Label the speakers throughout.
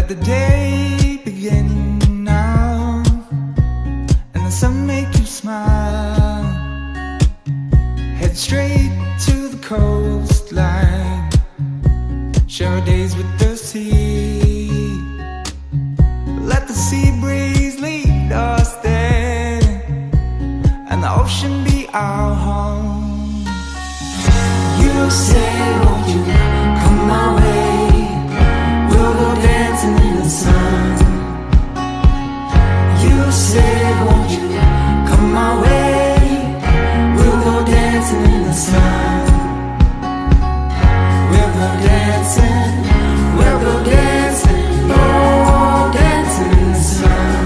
Speaker 1: Let the day begin now, and the sun make you smile. Head straight to the coastline, share our days with the sea. Let the sea breeze lead us there, and the ocean be our home. You say, won't you come my way? We'll go dancing in the sun. You say, won't you come my way? We'll go dancing in the sun. We'll go dancing, we'll go dancing, oh, dancing in the sun.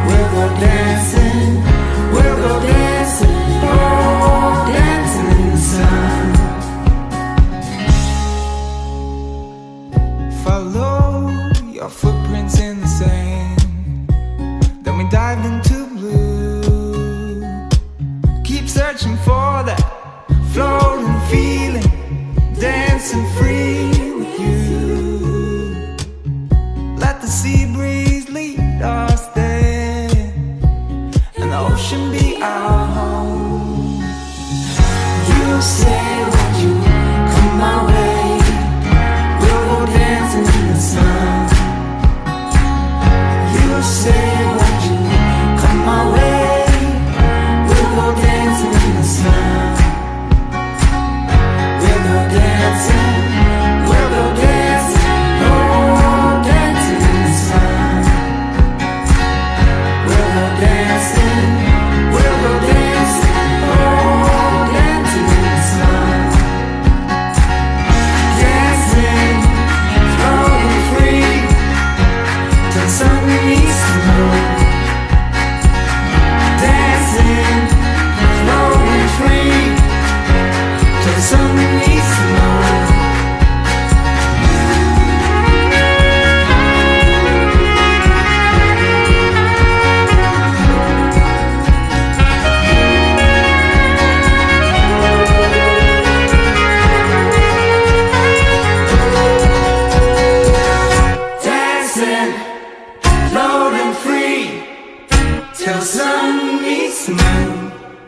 Speaker 1: We'll go dancing, we'll go dancing, oh, dancing in the sun. Follow your footprints in the sand, then we dive into blue. Keep searching for that floating feeling, dancing free with you. Let the sea breeze lead us there, and the ocean be our home. You say